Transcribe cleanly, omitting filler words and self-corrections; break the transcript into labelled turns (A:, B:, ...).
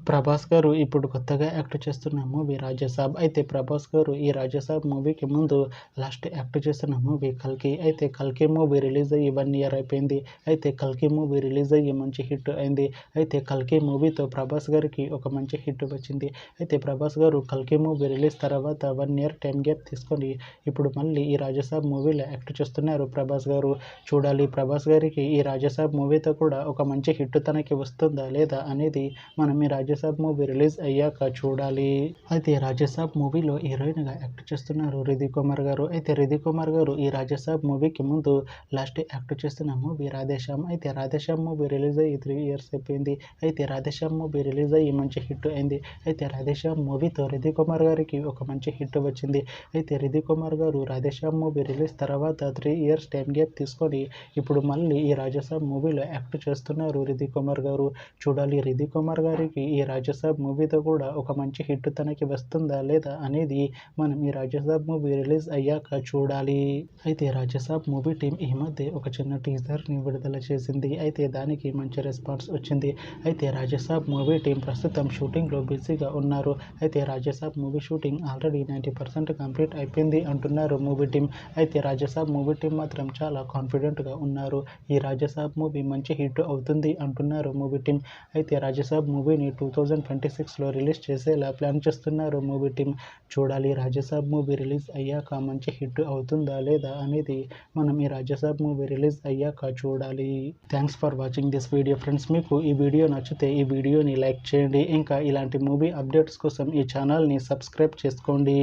A: ప్రభాస్ గారు ఇప్పుడు కొత్తగా యాక్ట్ చేస్తున్న మూవీ రాజాసాబ్. అయితే ప్రభాస్ గారు ఈ రాజాసాబ్ మూవీకి ముందు లాస్ట్ యాక్ట్ చేస్తున్న మూవీ కల్కి. అయితే కల్కి మూవీ రిలీజ్ అయ్యి 1 ఇయర్ అయిపోయింది. అయితే కల్కి మూవీ రిలీజ్ అయ్యి మంచి హిట్ అయింది. అయితే కల్కి మూవీతో ప్రభాస్ గారికి ఒక మంచి హిట్ వచ్చింది. అయితే ప్రభాస్ గారు కల్కి మూవీ రిలీజ్ తర్వాత 1 ఇయర్ టైం గ్యాప్ తీసుకొని ఇప్పుడు మళ్ళీ ఈ రాజాసాబ్ మూవీలో యాక్ట్ చేస్తున్నారు ప్రభాస్ గారు. చూడాలి ప్రభాస్ గారికి ఈ రాజాసాబ్ మూవీతో కూడా ఒక మంచి హిట్ తనకి వస్తుందా లేదా అనేది మనం ఈ రాజాసాబ్ మూవీ రిలీజ్ అయ్యాక చూడాలి. అయితే రాజాసాబ్ మూవీలో హీరోయిన్గా యాక్ట్ చేస్తున్నారు రిధి కుమార్ గారు. అయితే రిధి కుమార్ గారు ఈ రాజాసాబ్ మూవీకి ముందు లాస్ట్ యాక్ట్ చేస్తున్న మూవీ రాధేశ్యామ్. అయితే రాధేశ్యామ్ మూవీ రిలీజ్ అయ్యి 3 ఇయర్స్ అయిపోయింది. అయితే రాధేశ్యామ్ మూవీ రిలీజ్ అయ్యి మంచి హిట్ అయింది. అయితే రాధేశ్యామ్ మూవీతో రిధి కుమార్ గారికి ఒక మంచి హిట్ వచ్చింది. అయితే రిధి కుమార్ గారు రాధేశ్యామ్ మూవీ రిలీజ్ తర్వాత 3 ఇయర్స్ టైం గ్యాప్ తీసుకొని ఇప్పుడు మళ్ళీ ఈ రాజాసాబ్ మూవీలో యాక్ట్ చేస్తున్నారు రిధి కుమార్ గారు. చూడాలి రిధి కుమార్ గారికి ఈ రాజాసాబ్ మూవీతో కూడా ఒక మంచి హిట్ తనకి వస్తుందా లేదా అనేది మనం ఈ రాజాసాబ్ మూవీ రిలీజ్ అయ్యాక చూడాలి. అయితే రాజాసాబ్ మూవీ టీం ఈ మధ్య ఒక చిన్న టీజర్ని విడుదల చేసింది. అయితే దానికి మంచి రెస్పాన్స్ వచ్చింది. అయితే రాజాసాబ్ మూవీ టీం ప్రస్తుతం షూటింగ్లో బిజీగా ఉన్నారు. అయితే Rajasaab movie shooting already 90% complete అయిపోయింది అంటున్నారు మూవీ టీం. అయితే రాజాసాబ్ మూవీ టీం మాత్రం చాలా కాన్ఫిడెంట్గా ఉన్నారు. ఈ రాజాసాబ్ మూవీ మంచి హిట్ అవుతుంది అంటున్నారు మూవీ టీం. అయితే రాజాసాబ్ మూవీని 2026లో రిలీజ్ చేసేలా ప్లాన్ చేస్తున్నారు మూవీ టీం. చూడాలి రాజాసాబ్ మూవీ రిలీజ్ అయ్యాక మంచి హిట్ అవుతుందా లేదా అనేది మనం ఈ రాజాసాబ్ మూవీ రిలీజ్ అయ్యాక చూడాలి. Thanks for watching this video friends. మీకు ఈ వీడియో నచ్చితే ఈ వీడియోని లైక్ చేయండి. ఇంకా ఇలాంటి మూవీ అప్డేట్స్ కోసం ఈ ఛానల్ని సబ్స్క్రైబ్ చేసుకోండి.